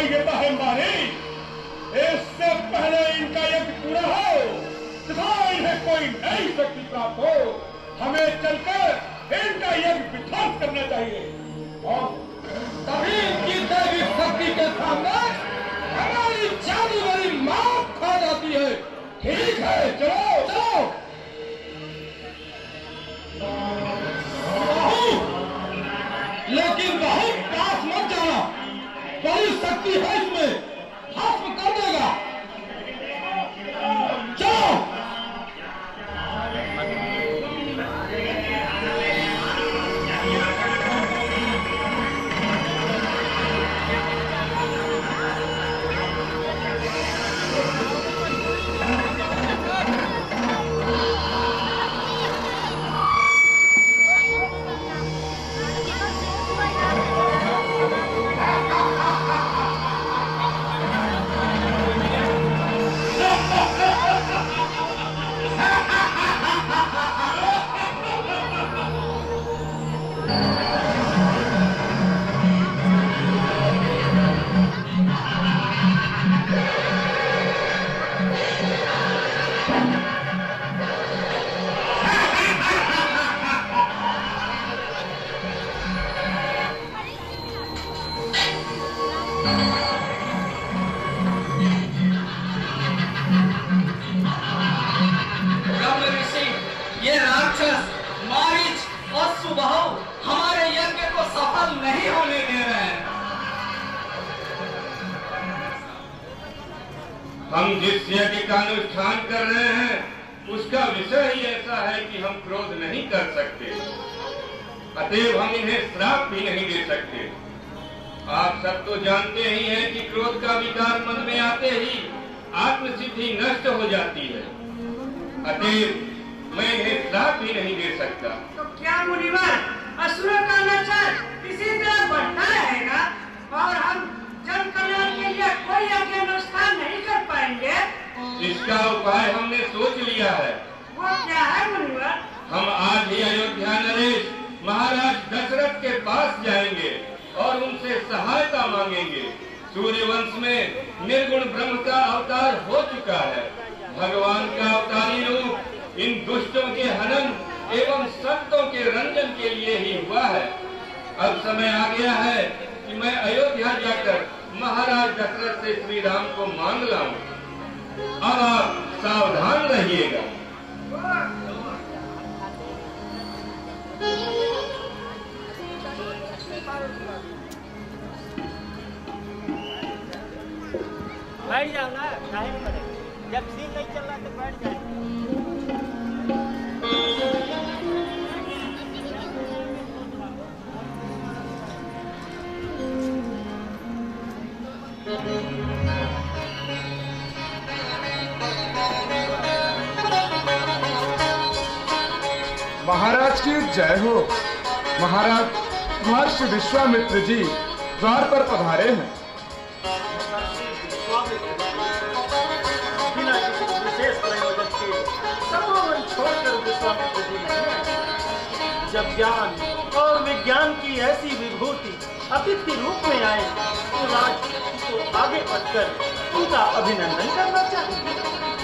योग्यता है हमारी। इससे पहले इनका यज्ञ पूरा हो तथा इन्हें कोई नई शक्ति प्राप्त हो, हमें चलकर इनका यज्ञ विध्वंस करना चाहिए। और तभी इनकी दैवी शक्ति के सामने हमारी जादूगरी मात खा जाती है। ठीक है, चलो चलो। लेकिन बहुत पास मत जाना, बड़ी शक्ति है इसमें, भस्म कर देगा। चलो। हम जिस यज्ञ का अनुष्ठान कर रहे हैं उसका विषय ही ऐसा है कि हम क्रोध नहीं कर सकते, अतएव हम इन्हें श्राप भी नहीं दे सकते। आप सब तो जानते ही हैं कि क्रोध का विकार मन में आते ही आत्मसिद्धि नष्ट हो जाती है, अतएव मैं इन्हें श्राप भी नहीं दे सकता। तो क्या मुनिवर, असुरों का नशा इसी तरह बढ़ता रहेगा और हम जन कल्याण के लिए कोई यज्ञ अनुष्ठान नहीं कर पाएंगे? इसका उपाय हमने सोच लिया है। वो क्या है मुनिवर? हम आज ही अयोध्या नरेश महाराज दशरथ के पास जाएंगे और उनसे सहायता मांगेंगे। सूर्यवंश में निर्गुण ब्रह्म का अवतार हो चुका है। भगवान का अवतारी रूप इन दुष्टों के हनन एवं संतों के रंजन के लिए ही हुआ है। अब समय आ गया है कि मैं अयोध्या जाकर महाराज दशरथ से श्री राम को मांग लाऊं। अब आप सावधान रहिएगा। बैठ जाओ ना, नहीं पड़ेगा। जब सीन नहीं चल रहा तो बैठ जाओ। महाराज की जय हो। महाराज महर्षि विश्वामित्र जी द्वार पर पधारे हैं। बिना किसी विशेष प्रयोजन के तपोवन छोड़कर विश्वामित्र जी नहीं आए। जब ज्ञान और विज्ञान की ऐसी विभूति अतिथि रूप में आए तो राज को आगे बढ़कर उनका अभिनंदन करना चाहिए।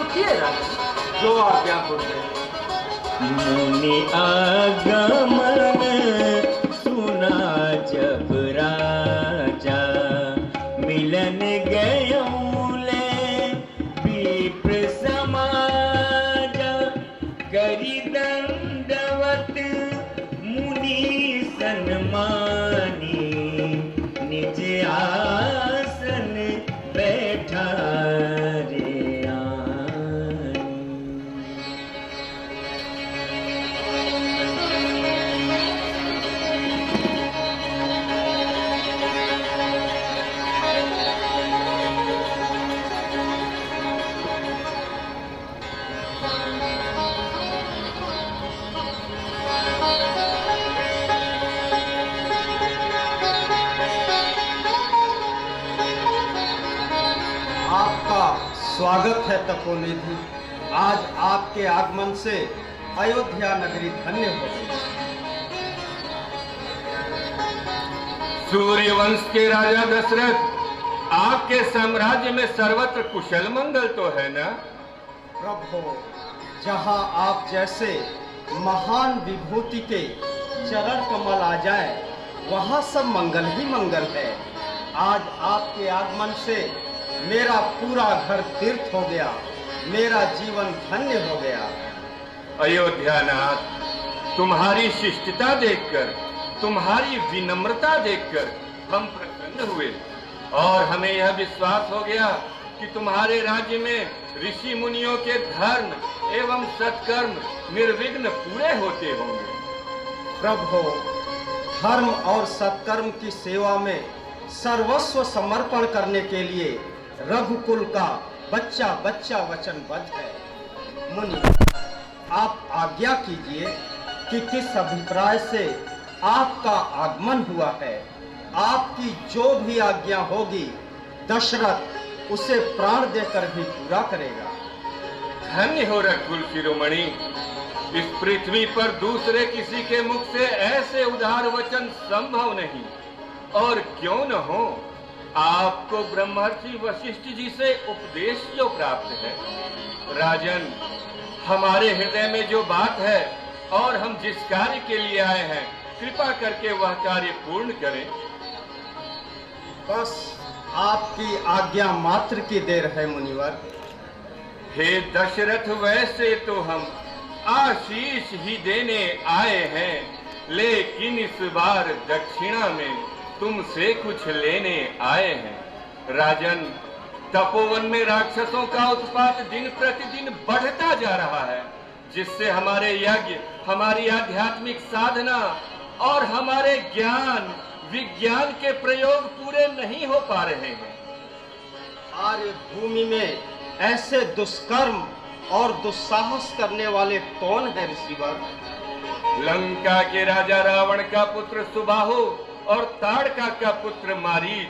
उठिए राजा, जो आज्ञा बोले। मुनि आगमन सुना जब राजा, मिलन गयोले विप्र समाजा। करि दंडवत मुनि सन्मानी, निज आसन बैठा रे आनी। स्वागत है तपोनिधि। आज आपके आगमन से अयोध्या नगरी धन्य हो गई। सूर्यवंश के राजा दशरथ आपके साम्राज्य में सर्वत्र कुशल मंगल तो है ना? प्रभु, जहाँ आप जैसे महान विभूति के चरण कमल आ जाए वहाँ सब मंगल ही मंगल है। आज आपके आगमन से मेरा पूरा घर तीर्थ हो गया, मेरा जीवन धन्य हो गया। अयोध्यानाथ, तुम्हारी शिष्टता देखकर, तुम्हारी विनम्रता देखकर हम प्रसन्न हुए और हमें यह विश्वास हो गया कि तुम्हारे राज्य में ऋषि मुनियों के धर्म एवं सत्कर्म निर्विघ्न पूरे होते होंगे। प्रभु, धर्म और सत्कर्म की सेवा में सर्वस्व समर्पण करने के लिए रघुकुल का बच्चा बच्चा वचनबद्ध है। मुनि, आप आज्ञा कीजिए कि किस अभिप्राय से आपका आगमन हुआ है। आपकी जो भी आज्ञा होगी दशरथ उसे प्राण देकर भी पूरा करेगा। धन्य हो रघुकुल शिरोमणि, इस पृथ्वी पर दूसरे किसी के मुख से ऐसे उदार वचन संभव नहीं। और क्यों न हो, आपको ब्रह्मर्षि वशिष्ठ जी से उपदेश जो प्राप्त है। राजन, हमारे हृदय में जो बात है और हम जिस कार्य के लिए आए हैं, कृपा करके वह कार्य पूर्ण करें। बस आपकी आज्ञा मात्र की देर है मुनिवर। हे दशरथ, वैसे तो हम आशीष ही देने आए हैं, लेकिन इस बार दक्षिणा में तुमसे कुछ लेने आए हैं। राजन, तपोवन में राक्षसों का उत्पात दिन प्रतिदिन बढ़ता जा रहा है, जिससे हमारे यज्ञ, हमारी आध्यात्मिक साधना और हमारे ज्ञान विज्ञान के प्रयोग पूरे नहीं हो पा रहे हैं। आर्य भूमि में ऐसे दुष्कर्म और दुस्साहस करने वाले कौन है ऋषिवर? लंका के राजा रावण का पुत्र सुबाहु और ताड़का का पुत्र मारीच,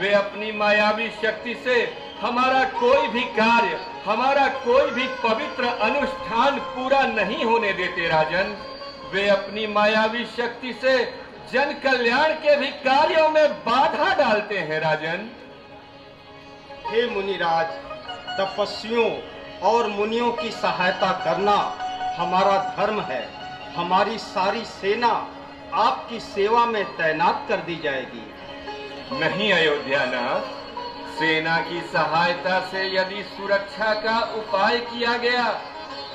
वे अपनी मायावी शक्ति से हमारा कोई भी कार्य, हमारा कोई भी पवित्र अनुष्ठान पूरा नहीं होने देते। राजन, वे अपनी मायावी शक्ति से जन कल्याण के भी कार्यों में बाधा डालते हैं। राजन, हे मुनिराज, तपस्वियों और मुनियों की सहायता करना हमारा धर्म है। हमारी सारी सेना आपकी सेवा में तैनात कर दी जाएगी। नहीं अयोध्यानाथ, सेना की सहायता से यदि सुरक्षा का उपाय किया गया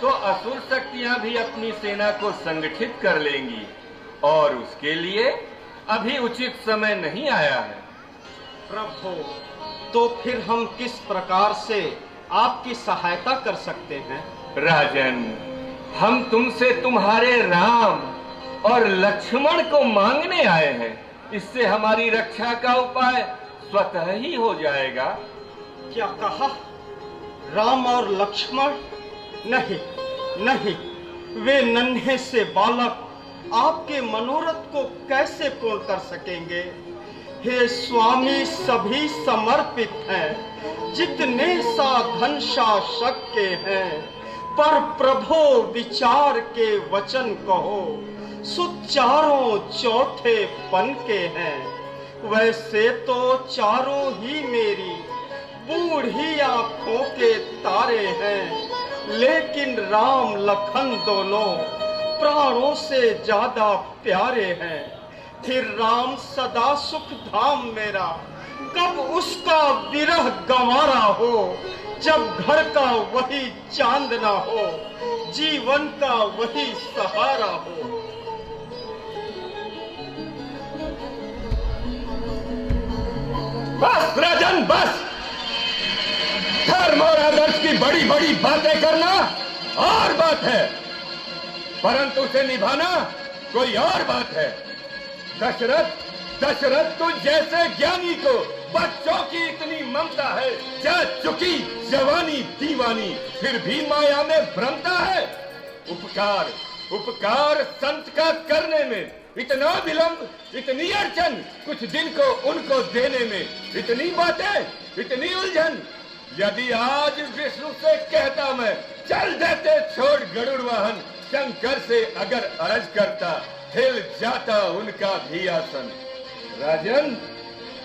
तो असुर शक्तियां भी अपनी सेना को संगठित कर लेंगी, और उसके लिए अभी उचित समय नहीं आया है। प्रभु, तो फिर हम किस प्रकार से आपकी सहायता कर सकते हैं? राजन, हम तुमसे तुम्हारे राम और लक्ष्मण को मांगने आए हैं। इससे हमारी रक्षा का उपाय स्वतः ही हो जाएगा। क्या कहा? राम और लक्ष्मण? नहीं नहीं, वे नन्हे से बालक आपके मनोरथ को कैसे पूर्ण कर सकेंगे? हे स्वामी, सभी समर्पित हैं, जितने साधन शासक के हैं, पर प्रभो विचार के वचन कहो, सुचारों चौथे पन के हैं। वैसे तो चारों ही मेरी बूढ़ी आंखों के तारे हैं, लेकिन राम लखन दोनों प्राणों से ज्यादा प्यारे हैं। फिर राम सदा सुख धाम मेरा, कब उसका विरह गंवारा हो, जब घर का वही चांद ना हो, जीवन का वही सहारा हो। बस राजन, बस। धर्म और आदर्श की बड़ी बड़ी बातें करना और बात है, परंतु उसे निभाना कोई और बात है। दशरथ तो जैसे ज्ञानी को बच्चों की इतनी ममता है, जा चुकी जवानी दीवानी, फिर भी माया में भ्रमता है। उपकार संत का करने में इतना विलंब, इतनी अड़चन, कुछ दिन को उनको देने में इतनी बातें, इतनी उलझन। यदि आज विष्णु से कहता मैं, चल देते छोड़ गरुड़ वाहन, शंकर से अगर अर्ज करता, हिल जाता उनका भी आसन। राजन,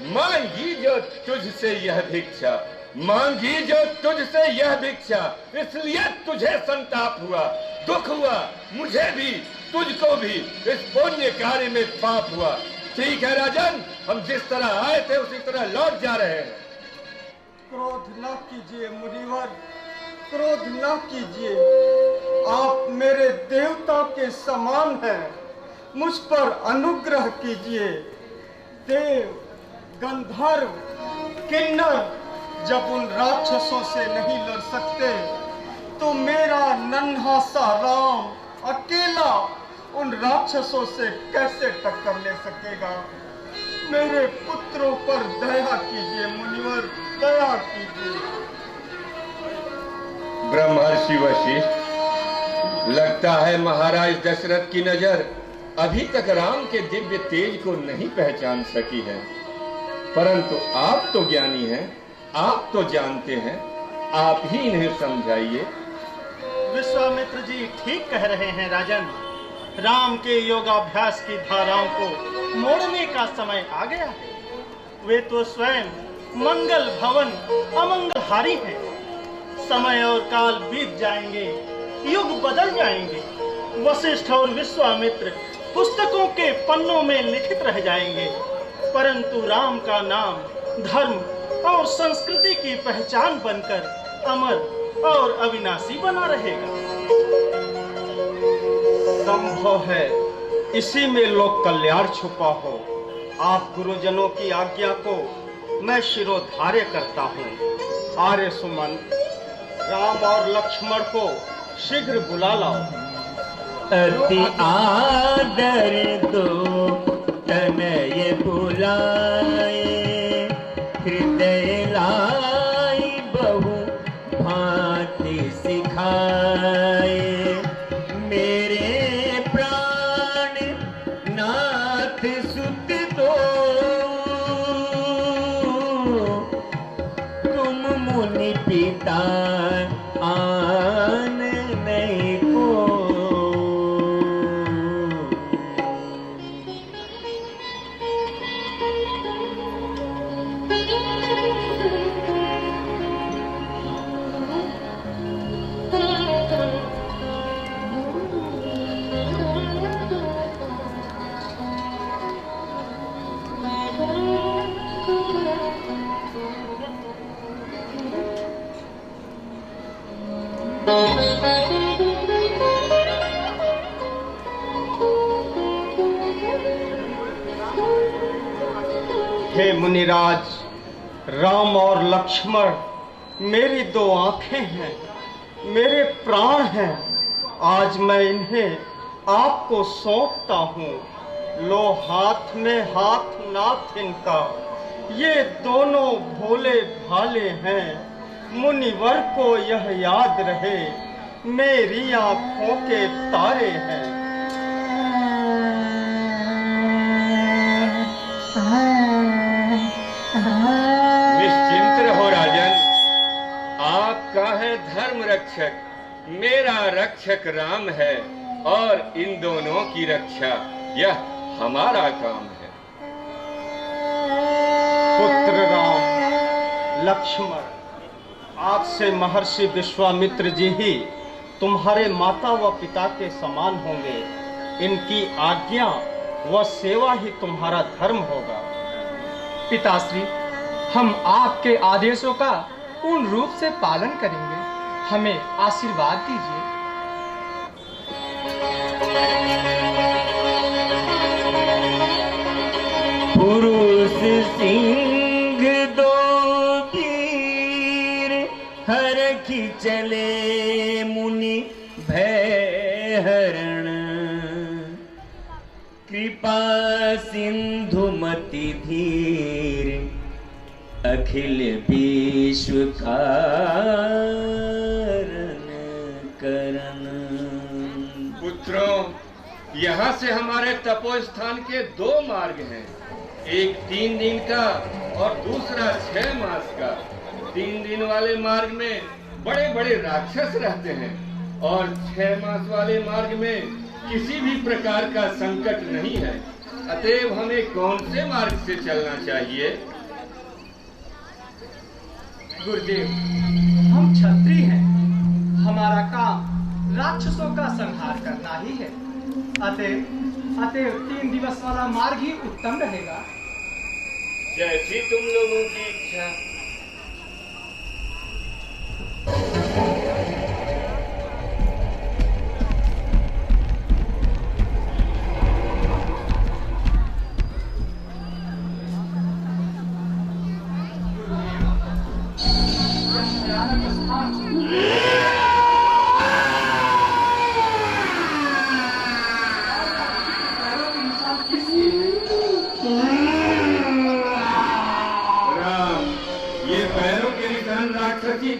मांगी जो तुझसे यह भिक्षा, मांगी जो तुझसे यह भिक्षा, इसलिए तुझे संताप हुआ, दुख हुआ, मुझे भी तुझको भी इस पुण्य कार्य में पाप हुआ। ठीक है राजन, हम जिस तरह आए थे उसी तरह लौट जा रहे हैं। क्रोध न कीजिए मुनिवर, क्रोध न कीजिए। आप मेरे देवता के समान हैं, मुझ पर अनुग्रह कीजिए। देव, गंधर्व, किन्नर जब उन राक्षसों से नहीं लड़ सकते तो मेरा नन्हा सा राम अकेला उन राक्षसों से कैसे टक्कर ले सकेगा? मेरे पुत्रों पर दया कीजिए मुनिवर, दया कीजिए। ब्रह्मर्षि वशिष्ठ, लगता है महाराज दशरथ की नजर अभी तक राम के दिव्य तेज को नहीं पहचान सकी है, परंतु आप तो ज्ञानी हैं, आप तो जानते हैं, आप ही इन्हें समझाइए। विश्वामित्र जी ठीक कह रहे हैं राजन। राम के योगाभ्यास की धाराओं को मोड़ने का समय आ गया है। वे तो स्वयं मंगल भवन अमंगलहारी हैं। समय और काल बीत जाएंगे, युग बदल जाएंगे। वशिष्ठ और विश्वामित्र पुस्तकों के पन्नों में लिखित रह जाएंगे, परंतु राम का नाम धर्म और संस्कृति की पहचान बनकर अमर और अविनाशी बना रहेगा। संभव है इसी में लोक कल्याण छुपा हो। आप गुरुजनों की आज्ञा को मैं शिरोधार्य करता हूँ। आर्य सुमन, राम और लक्ष्मण को शीघ्र बुला लाओ। अति आदर दो तनय बुलाए, हृदय लाई बहु भांति सिखाए। मेरे प्राण नाथ सुत दो, तुम मुनि पिता आन नहीं को। हे मुनिराज, राम और लक्ष्मण मेरी दो आंखें हैं, मेरे प्राण हैं। आज मैं इन्हें आपको सौंपता हूँ। लो हाथ में हाथ नाथ इनका, ये दोनों भोले भाले हैं। मुनिवर को यह याद रहे, मेरी आंखों के तारे हैं। निश्चिंत रहो राजन, आपका है धर्म रक्षक, मेरा रक्षक राम है, और इन दोनों की रक्षा यह हमारा काम है। पुत्र राम, लक्ष्मण, आज से महर्षि विश्वामित्र जी ही तुम्हारे माता व पिता के समान होंगे। इनकी आज्ञा व सेवा ही तुम्हारा धर्म होगा। पिताश्री, हम आपके आदेशों का पूर्ण रूप से पालन करेंगे। हमें आशीर्वाद दीजिए। पुरुष सिंह दो वीर, हरखी चले मुनि भय हरण। कृपा सिंधु मति धीर, अखिल विश्व कारण करन। पुत्रों, यहाँ से हमारे तपोस्थान के दो मार्ग हैं, एक 3 दिन का और दूसरा 6 मास का। 3 दिन वाले मार्ग में बड़े बड़े राक्षस रहते हैं, और 6 मास वाले मार्ग में किसी भी प्रकार का संकट नहीं है। अतएव हमें कौन से मार्ग से चलना चाहिए? गुरुदेव, हम क्षत्रिय हैं। हमारा काम राक्षसों का संहार करना ही है। अतएव 3 दिवस वाला मार्ग ही उत्तम रहेगा। जैसी तुम लोगों की इच्छा।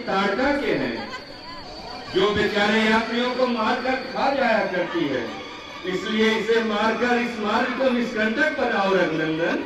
ताड़का के हैं जो बेचारे यात्रियों को मारकर खा जाया करती है, इसलिए इसे मारकर इस मार्ग को निष्कंटक बनाओ रघुनंदन।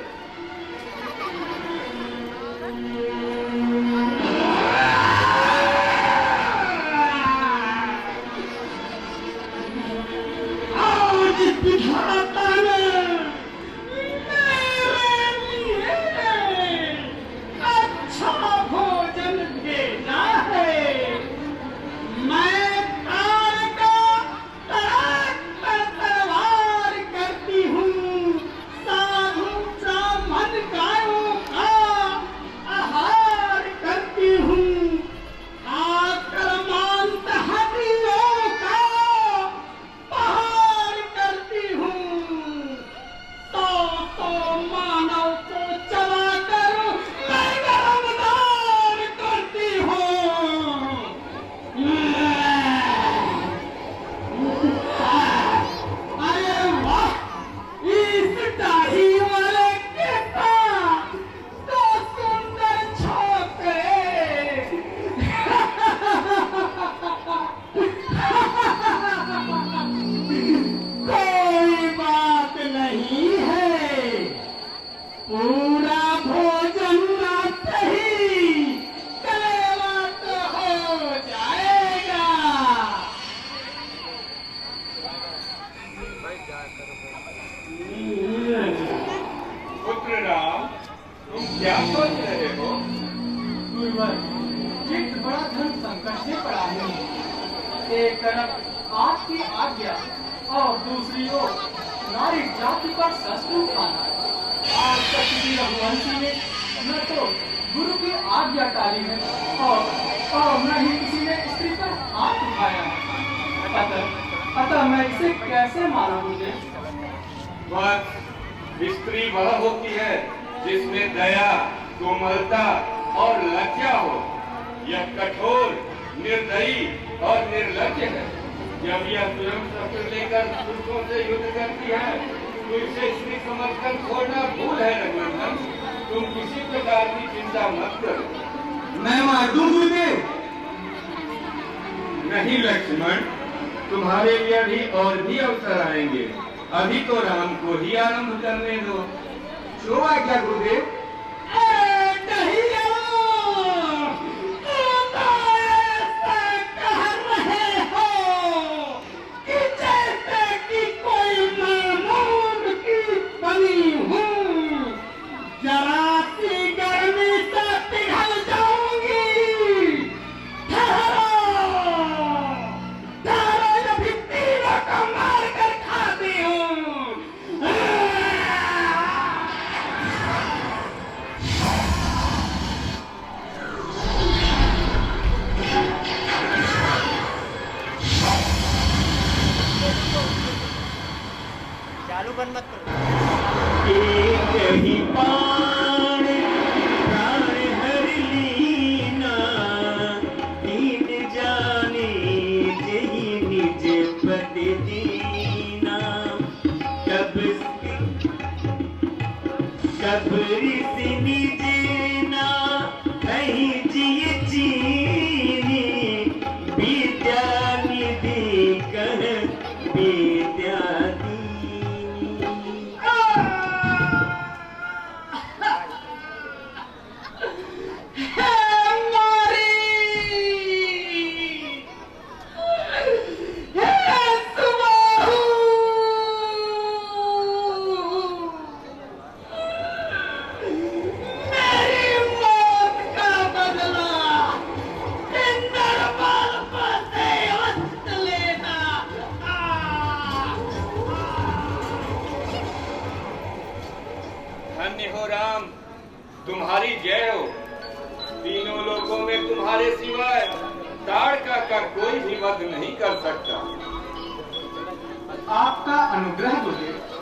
एक तरफ आपकी आज्ञा और दूसरी ओर नारी जाति पर शत्रु खाना। आज तक किसी रघुवंशी ने न तो गुरु की आज्ञाकारी है और न ही किसी ने स्त्री पर हाथ उठाया है। अतः मैं इसे कैसे माना मुझे? बस स्त्री वह होती है जिसमें दया, कोमलता और लज्जा हो। यह कठोर, निर्दयी और निर्लज्ज है। जब यह स्वयं शस्त्र लेकर पुरुषों से युद्ध करती है तो इसे स्त्री समझकर छोड़ना भूल है रघुनंदन। तुम किसी प्रकार की चिंता मत करो। मैं मार दूं गुरुदेव? नहीं लक्ष्मण, तुम्हारे लिए अभी और भी अवसर आएंगे। अभी तो राम को ही आरंभ करने दो। जो आज्ञा गुरुदेव। तुम्हारे सिवाय ताड़का का कोई भी वध नहीं कर सकता। आपका अनुग्रह गुरुदेव।